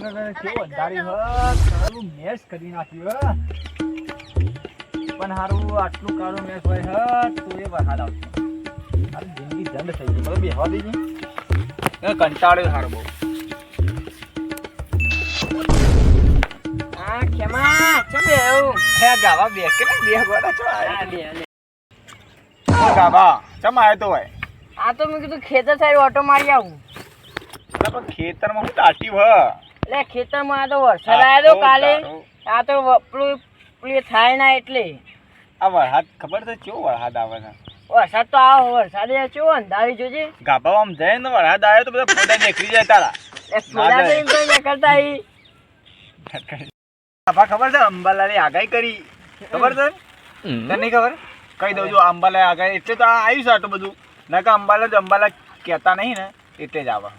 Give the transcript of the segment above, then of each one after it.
કેવો અંધારી હત સારું મેસ કરી નાખ્યું પણ હારું આટલું કાળું મેસ હોય હત તો એ વરસાદ આવશે હારું જિંદગી જંડ થઈ ગઈ મતલબ બેહવા દેજે કંટાળ્યો હારું બહુ કેમાં ચમ એવું હે ગાવા બે કે ને બે ગોડા છો ઓ ગાવા ચમ આયો તો હોય આ તો મેં કીધું ખેતર સાઈડ ઓટો મારી આવું પણ ખેતરમાં હું દાટી હ એટલે ખેતરમાં આ તો વરસાદ આવ્યો તો કાલે આ તો પેલું થાય ના એટલે આ વરસાદ ખબર છે કેવો વરસાદ આવે છે વરસાદ તો આવો વરસાદ કેવો અંધારી જોજે ગાભા આમ જાય ને વરસાદ આવ્યો તો બધા ફોટા નીકળી જાય તારા ફોટા તો એમ કોઈ ના કરતા ઈ ગાભા ખબર છે અંબાલાલે આગાહી કરી ખબર છે તને નહીં ખબર કહી દઉં જો અંબાલાલે આગાહી એટલે તો આ આવ્યું છે આટલું બધું ના કે અંબાલા કહેતા નહીં ને એટલે જ આવે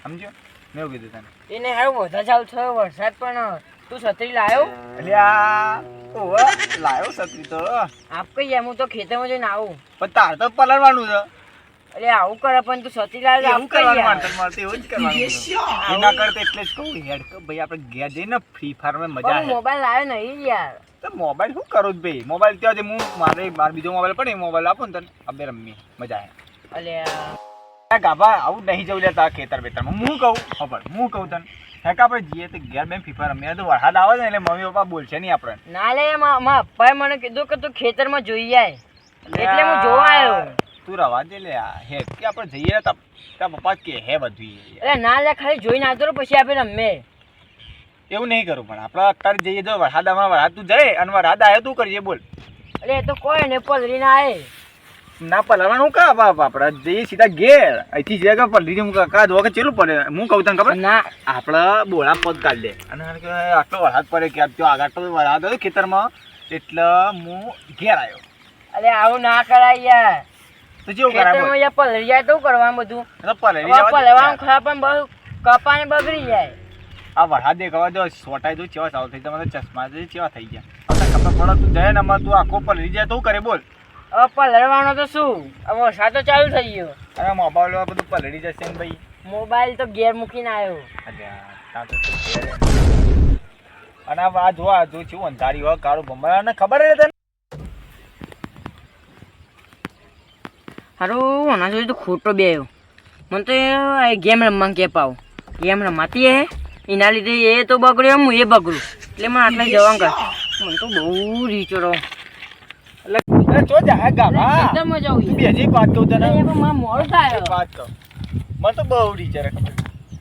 સમજો મેં એવું કીધું તને એને હારું વધારે ચાલુ થયો વરસાદ પણ તું છત્રી લાયો એટલે આ ઓવે લાયો છત્રી તો આપ કઈ એમ હું તો ખેતરમાં જઈને આવું પણ તાર તો પલળવાનું છે એટલે આવું કરે પણ તું છત્રી લાવ્યો એવું કરવાનું મારતો એવું જ કરવાનું એના કરતા એટલે જ કહું હેડ કે ભાઈ આપણે ઘેર જઈને ફ્રી ફાયરમાં મજા આવે મોબાઈલ લાવ્યો નહીં યાર તો મોબાઈલ શું કરું ભાઈ મોબાઈલ ત્યાં જે હું મારે બીજો મોબાઈલ પડે મોબાઈલ આપો ને તને આપણે રમીએ મજા આવે અલ્યા ગાભા આવું નહીં જવું લે તારા ખેતર બેતરમાં હું કહું ખબર હું કહું તને હે કે આપણે જઈએ તો ઘેર બેન ફ્રી ફાયર રમીએ તો વરસાદ આવે ને એટલે મમ્મી પપ્પા બોલશે નહીં આપણે ના લે મારા પપ્પાએ મને કીધું કે તું ખેતરમાં જોઈ જાય એટલે હું જોવા આવ્યો તું રવા દે લે હે કે આપણે જઈએ તો તારા પપ્પા કે હે બધું એટલે ના લે ખાલી જોઈને આવતો રહો પછી આપણે રમે એવું નહીં કરું પણ આપણે અત્યારે જઈએ જો વરસાદ આવે વરસાદ તું જાય અને વરસાદ આવ્યો તું કરીએ બોલ એટલે એ તો કોઈ ને પલરીને આવે ના પલાવાનું કા બાપ આપણે જઈએ સીધા ઘેર અહીંથી જે કે પલરી હું કા ધોવા કે ચેલું પડે હું કહું તને ખબર ના આપણે બોળા પગ કાઢી દે અને આટલો વરસાદ પડે કે ત્યાં આગળ તો વરસાદ હોય ખેતરમાં એટલે હું ઘેર આવ્યો અરે આવું ના કરાય યાર તો જેવું કરાય ખેતરમાં યાર પલરી જાય તો કરવાનું બધું પલરવાનું ખરા પણ બહુ કપાને બગડી જાય આ વરસાદ દેખાવા જો સોટાઈ દો ચેવા ચાલુ થઈ તમારે ચશ્મા ચેવા થઈ ગયા હવે ખબર પડે તું જાય ને અમારે તું આખો પલરી જાય તો કરે બોલ હવે પલરવાનો તો શું હવે વરસાદ તો ચાલુ થઈ ગયો અરે મોબાઈલ બધું પલળી જશે ને ભાઈ મોબાઈલ તો ઘેર મૂકીને આવ્યો અને આ જો છું અંધારી હોય કાળું ભમરા ને ખબર હે તને હારું આના જોડે તો ખોટો બે આવ્યો મને તો ગેમ રમવા કે પાવ ગેમ રમાતી હે એના લીધે એ તો બગડ્યો હું એ બગડું એટલે મને આટલા જવા કર મને તો બહુ રીચો રહો એટલે જો જા ગાભા ખેતરમાં જાઉં તું બેજી વાત કહું તને મોડું થાય વાત કહું મને તો બહુ રીચર ખબર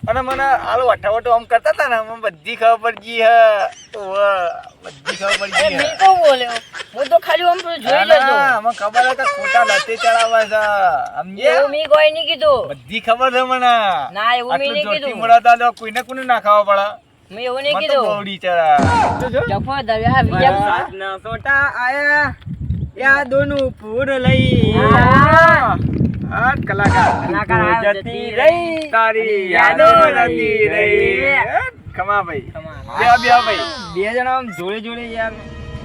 અને મને આલો વટાવટો આમ કરતા હતા ને મને બધી ખબર પડી ગઈ બધી ખબર પડી ગઈ મેં તો બોલ્યો હું તો ખાલી આમ જોઈ લેતો મને ખબર છે કે ખોટા લતે ચડાવવા છે સમજે એવું મેં કોઈ નહીં કીધું બધી ખબર છે મને ના એવું મેં નહીં કીધું મળતા તો કોઈને કોને ના ખાવા પડે મેં એવું નહીં મને તો કીધું બહુ રીચર જફો દરિયા બીજા ના સોટા આયા યાદોનું પૂર લઈ આ કલાકાર જતી રહી તારી યાદો જતી રહી ખમા ભાઈ બે ભાઈ બે જણા આમ જોડે જોડે યાર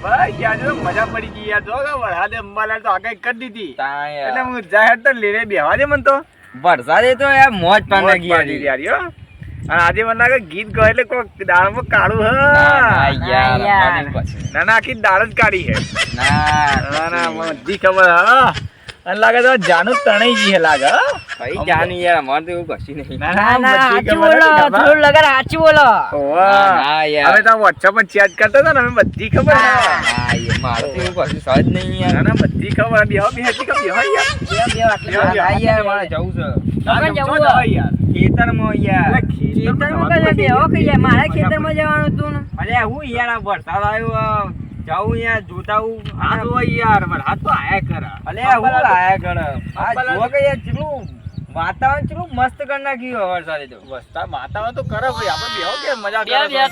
બસ યાર મજા પડી ગઈ યાર જો વરસાદે અંબાલાલ તો આગળ કરી દીધી એટલે હું જાહેર તો લેરે બેહવા દે મન તો વરસાદે તો યાર મોજ પાના ગઈ યાર યો અને આજે મને કે ગીત ગાય એટલે કોઈ દાળમાં કાળું હ ના આખી દાળ જ કાઢી હે ના મને બધી ખબર હા અને લાગે તો જાનું તણાઈ ગઈ હે લાગે ભાઈ જાની યાર અમાર તો એવું કશું નહીં ના સાચું બોલો થોડું લગર સાચું બોલો હા યાર હવે તો WhatsApp પર ચેટ કરતા હતા ને અમે બધી ખબર હા યાર મારે તો એવું કશું સહજ નહીં યાર ના બધી ખબર બેહો બેહતી ખબર બેહો યાર યાર મારે જવું છે જવું યાર ખેતરમાં યાર ખેતરમાં કઈ બેહો કે યાર મારે ખેતરમાં જવાનું હતું ને અરે હું યાર આ વરસાદ આવ્યો જાઉં યાર જોતા હું આ તો યાર વરસાદ તો આયા કરે અલે હું આયા કર આ જો કે યાર કેટલું વાતાવરણ કેટલું મસ્ત કરી નાખ્યું વરસાદે તો વાતાવરણ તો કરે ભાઈ આપણે બેહો કે મજા બે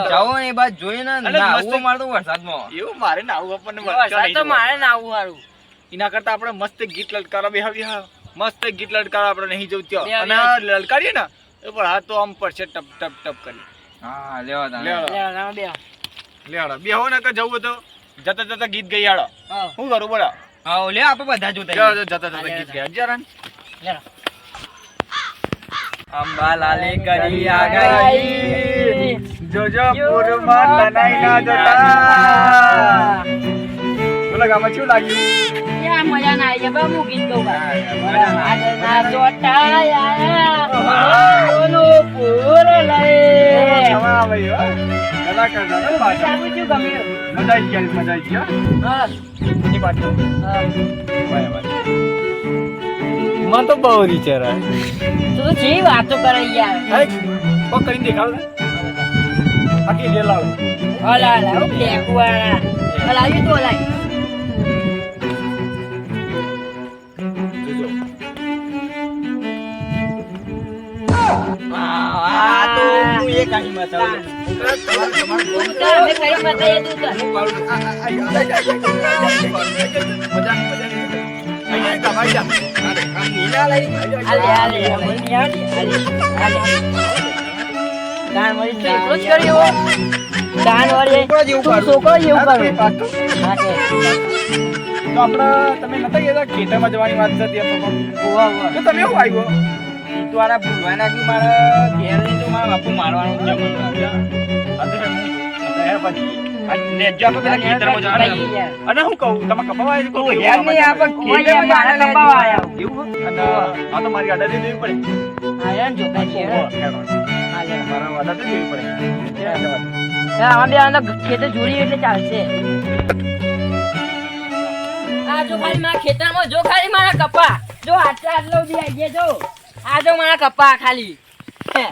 જાઉં ને એ બાદ જોઈ ને નાવું મારે તો વરસાદમાં એવું મારે નાવું આપણને વરસાદ તો મારે ના આવું સારું એના કરતા આપણે મસ્ત ગીત લલકારા બેહાવી મસ્ત ગીત લલકારા આપણે નહીં જવું ત્યાં અને લલકારીએ ને એ પણ હાથ તો આમ પડશે ટપ ટપ ટપ કરી હા લેવા તા લેવાડો બેહો ને કે જવું તો જતા જતા ગીત ગઈ આડો શું કરું બોલો હા લે આપણે બધા જોતા જતા જતા ગીત ગયા જરા અંબાલાલે કરી આગાહી જોજો પૂરમાં તનાઈ ના જતા. બોલો ગામમાં શું લાગ્યું? યા મજા ના આવી બા હું ગીત ગાઉં બા. મજા ના આજે ના જોટા આયા ઓનો પૂર લઈ તમારા ભાઈ હો. કલાકાર હતા ને પાછા. સાબુ શું ગમ્યું મજા આવી ગઈ, મજા આવી ગઈ હો. હા એ પાછું. હા બરાબર. મને તો બહુ વિચાર આવે. તું તો કેવી વાતો કરે યાર હાય, કોક કરીને દેખાડો ને. આખી રેલ આવે. ઓલા ઓલા ઓ બ્લેકવાળા ઓલા આવ્યું તો ઓલા જોજો. આ તો હું એક આની બતાવું. તમે કઈ બતાઈએ તું તો આલે આલે દાન વળી તો એટલો જ કર્યો દાન વળી છોકરો જેવું તું કરું. છોકરો જેવું કરું હા કે તો આપણે તમે નતા ગયા ખેતરમાં જવાની વાત થતી ઓવા ઓવા તો તમે શું આવ્યો? દ્વારા ભૂલવા નાખ્યું મારા ઘેર નહીં તો મારા બાપુ મારવાનું છે મને. અને હું કહું તમે કપાવા આવ્યા છો? યાર નહીં, આ પણ ખેતરમાં મારા જવાના કપાવા લે. આવ્યા. એવું હે? અને આ તો મારી આડા દેવી પડે. આયા ને જોતા છીએ મારા આડા દેવી પડે. આમાં બે આના ખેતર જોડી એટલે ચાલશે આ જો ખાલી મારા ખેતરમાં જો ખાલી મારા કપા જો આટલા આટલો બી આવી ગયા જો આ જો મારા કપા ખાલી હે,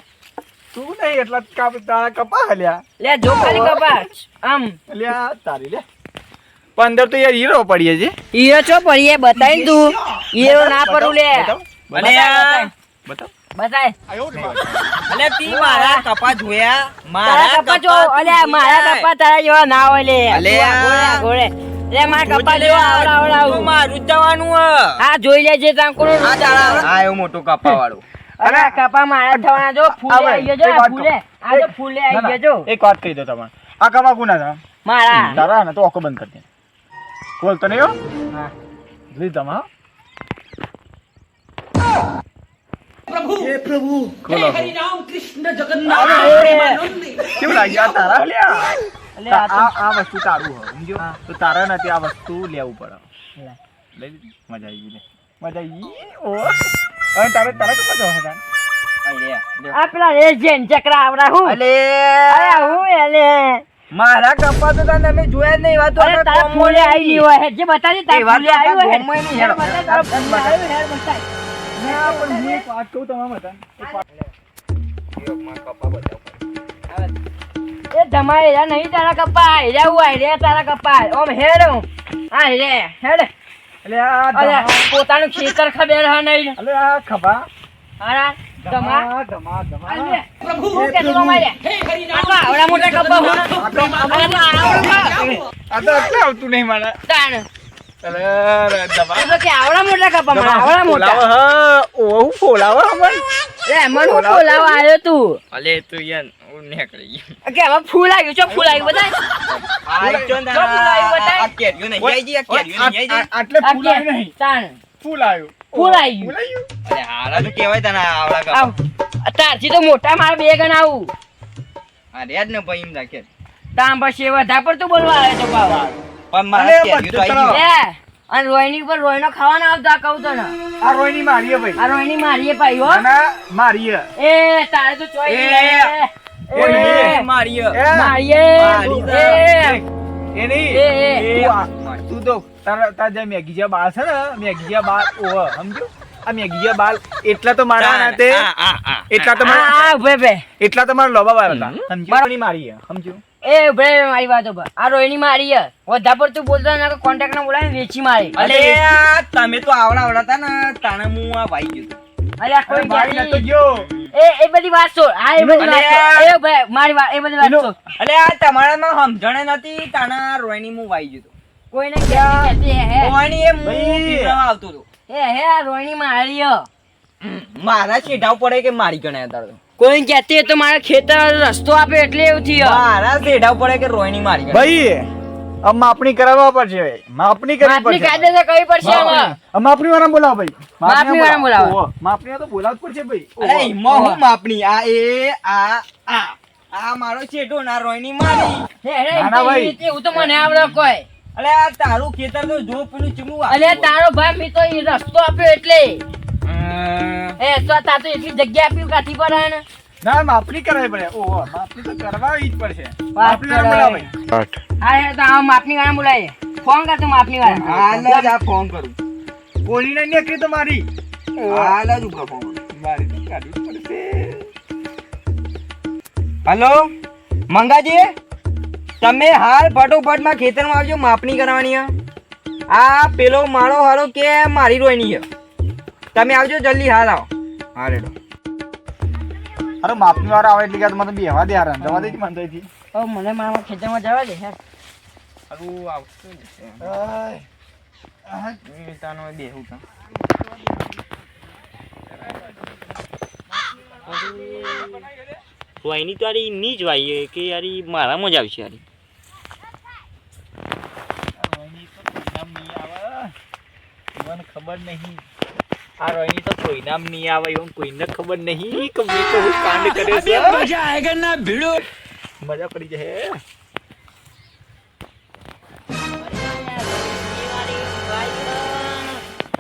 તું નહીં એટલા તારા કપા હલ્યા. લે જો ખાલી કપા આમ અલ્યા તારી લે 15 તો યાર હીરો પડીએ છે. હીરો છો પડીએ બતાઈ તું હીરો ના પડું લે બતાવ. બતાવ. બતાય અલે તી મારા કપા જોયા તારા કપા જો અલે મારા કપા તારા જેવા ના હોય લે અલે તું આ ઘોડે ઘોડે લે મારા કપા જો આવડા આવડા મારું જ જવાનું આ જોઈ લેજે તાર કોનો આ એવું મોટું કપા વાળું. અરે કપા મારા થવાના જો ફૂલે આ આવી ગયો એક જો વાત ફૂલે કહું. આ જો ફૂલે આવી ગયો જો એક વાત કહી દો તમને. આ કપા કોના છે? મારા તારા ને તો આંખો બંધ કરી દે. બોલતો નહીં હો. હા લીધ તમે હા. ખોલો. કેવું લાગ્યું આ તારા? અલે આ તો આ વસ્તુ તારું હોય સમજો. તો તારા નથી આ વસ્તુ લેવું પડે. લઈ લીધી? મજા આવી ગઈ લે. મજા આવી ગઈ. ઓ અને તારે તારે તો મજા આવે આ પેલા એજન્ટ ચક્રા આવડા હું અલે અરે હું એલે મારા કપા તો તમે જોયા જ નહીં. વાત તો અરે આપણે તારા કોમ ફૂલે હોય આવી ગયો હે જે બતાડી એ વાત તારા ફૂલે તો આવ્યો હે ગોમમાં નહીં હેડો. બતા તારા ફૂલે આવ્યો હે બતાય ના પણ હું એક વાત કહું તમારા હતા. એ ધમાઈ હેરા નહીં તારા કપા હેરા હું આઈ રે તારા કપા ઓમ હેડ આ રે હેડ એટલે આ અરે ધમા- પોતાનું ખેતર ખબર હે નહીં એટલે આ ખભા હારા ધમા ધમા ધમા આલે પ્રભુ કે તો મારે આટલા આવડા મોટા કપા હું આ તો એટલે આવતું નહીં મારા. તાણ અરે ધમા તો કે આવડા મોટા કપા મને આવડા મોટા ફોલાવો હા. ઓહો ફોલાવો અમન. રે મન હું બોલાવા આવ્યો તું અલે તું યાર હું નીકળી ગયો. કે હવે ફૂલ આવ્યું છો ફૂલ આવ્યું બતાય આ જો ને જો ફૂલાયું બતાય. આ કેરીઓ નહીં આઈ ગઈ, આ કેરીઓ નહીં આઈ ગઈ. આટલે આ ફૂલ કે આવ્યું નહીં. તાણ ફૂલ આવ્યું. ફૂલ આવ્યું. ફૂલ આવ્યું. અરે હારા તો કહેવાય તને આવડા કપા. આવ તારથી તો મોટા મારા બે ગણ આવું આ રેડ ને પછી એમ રાખે. તામ પછી વધારે પર તું બોલવા આવે તો બાવા પણ મારા અરે કેરીઓ તો આઈ બચ્ચો ગઈ. એ અને રોહિણી પર રોહિણો ખાવાના આવતા કહું તો ને આ રોયની મારીએ ભાઈ. આ રોહિણી મારીએ પાઈ હો અને મારીએ. એ તારે તો ચોઈ એ, એ નહીં. મારી એ મારીએ મારી એ એ નહીં. એ, તું તો તારા જે મેગીજા બાલ છે ને મેગીજા બાલ ઓહ સમજો. આ મેગીજા બાલ એટલા તો મારા નાતે એટલા તો મારા આ ઉભે બે એટલા તો મારા લોબા બાલ હતા સમજો. મારી મારીએ સમજો. એ ઉભે બે મારી વાત ઉપર આ રોહિણી મારી હે વધારે પર તું બોલતો ના કોન્ટેક્ટ ના બોલાય વેચી મારી અલે આ તમે તો આવડા હતા ને તાણે હું આ વાઈ ગયો તો. અરે આ અરે કોઈ મારી નતો ક્યાંથી- ગયો. એ બધી વાત છોડ હા એ બધી વાત છોડ. એ ભાઈ મારી વાત એ બધી વાત એનો- છોડ. અલે આ તમારામાં સમજણે નથી તાણા રોહિણી હું વાઈ ગયો તો. કોઈને કહેતી હે રોહિણી એ હું ભાઈ. પીવડાવવા આવતો હતો. હે આ રોહિણી મારી હે મારા છેડાવ પડે કે મારી ગણે હતા તો. કોઈ કહેતી તો મારા ખેતર રસ્તો આપે એટલે એવું થયું મારા છેડાવ પડે કે રોહિણી મારી ગણે. ભાઈ अब मापनी करावा પડશે ભાઈ માપણી કરવી માપની પડશે કાયદેસર કરવી પડશે આમાં. अब मापनी वाला बोलाવો ભાઈ માપણી વાળાને બોલાવો. ઓહો, માપણી તો બોલાવવું જ પડશે ભાઈ અરે ઓહો. એમાં હું માપણી આ એ આ આ આ મારો ચેટો ના રોયની મારી. ના, ના, ભાઈ. એવું તો મને આવડે કોઈ. અલે આ તારું ખેતર તો જો પેલું ચીમનું અલે તારો ભાઈ મેં તો ઈ રસ્તો આપ્યો એટલે તો તા તો એટલી જગ્યા આપ્યું કાઠી પર હે ને. ના માપણી કરાવી પડે. ઓહો માપણી તો કરવાવી જ પડશે. વાત માપણી વાળા કરાવી. બોલાવો. હા હે તો આ માપની વાળા બોલાય. ફોન કર તું માપની વાળા. હાલ જ આ ફોન કરું. કોની નહીં નીકળી તો મારી. હાલ જ ઉપર ફોન કરું. મારી તો કાઢવી પડશે. હલો મંગાજી, તમે હાલ ફટોફટ માં ખેતરમાં આવજો, માપણી કરવાની છે. આ પેલો માળો હારો કે મારી રોયની છે. તમે આવજો જલ્દી, હાલ આવો. હા રેડો. અરે માપણી વાળા આવે એટલે કે મને બેહવા દે યાર. જવા દે મને તઈથી. ઓ મને મારા ખેતરમાં જવા દે યાર. હારું આવશે ને. તાનો બેહું તા. રોયની તો યાર ની જ વાઈ કે યાર મારામાં જ આવશે યાર. મને ખબર નહીં. આ રોયની તો કોઈ નામ નહીં આવે એવું કોઈને ખબર નહીં કે મેં તો હું કાંડ કર્યો છે. મજા આયેગા ના ભીડો. મજા પડી જાય.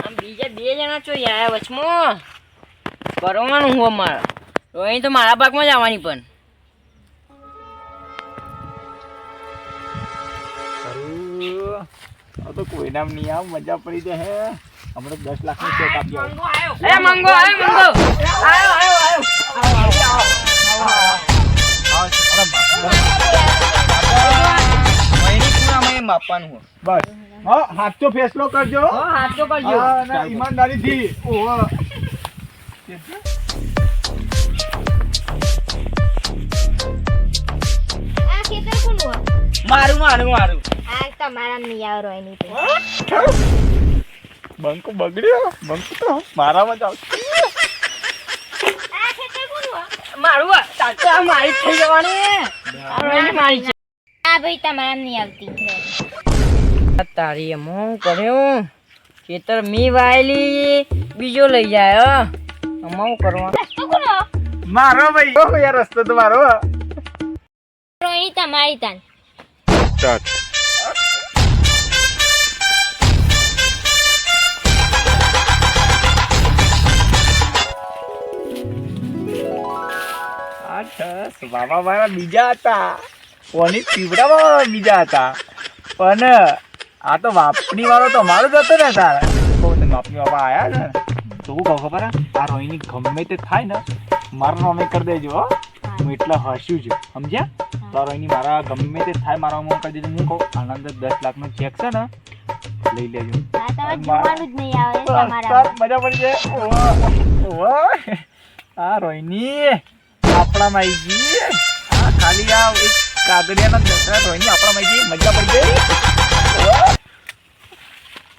આમ બીજા બે જણા છો યાર વચમાં કરવાનું હું અમારે રોહિણી તો મારા ભાગમાં જ આવવાની પણ આ તો કોઈ નામ નહીં આવે. મજા પડી જાય. હમણાં 10 લાખનો ચેક આપી આવો. એ મંગો માપવાનું હોય. બસ હા સાચો ફેસલો કરજો. હાથ તો કરજો હા, ના, ઈમાનદારીથી. ઓહો આ ખેતર કોનું હોય? મારું મારું મારું. આ તમારા નહીં આવે રોયની તો. બંકો બગડ્યો. બંકો તો મારામાં જ આવશે. આ ખેતર કોનું હોય? મારું તાતા મારી જ થઈ જવાની આ રોહિણી મારી છે આ ભાઈ તમારા નહીં આવતી. તારી એમ હું કર્યું ખેતર મી વાયેલી બીજો લઈ જાય આમાં હું કરવા રસ્તો કોનો? મારો ભાઈ. ઓહો યાર રસ્તો તો મારો. રોયની તમારી તાન. બાબા મારા બીજા હતા. કોની પીવડામાં બીજા હતા. પણ આ તો વાપણી વાળો તો મારો જ હતો ને તારે. વાપણી બાબા આયા ને તો હું કહું ખબર હે? આ રોહિણી ગમે તે થાય ને મારા નામે કરી દેજો હો. હું એટલે હસ્યું છું સમજ્યા? તો આ રોહિણી મારા ગમે તે થાય મારા નામે કરી દેજો. હું કહું આનંદ 10 લાખનો ચેક છે ને લઈ લેજો. આ તમારે જોવાનું જ નહીં આવે તમારા. તાર મજા પડી જાય. ઓહો આ રોહિણી આપણામાં આવી ગઈ. આ ખાલી આ એક કાગડિયાના રોહિણી આપણામાં આવી ગઈ. મજા પડી ગઈ.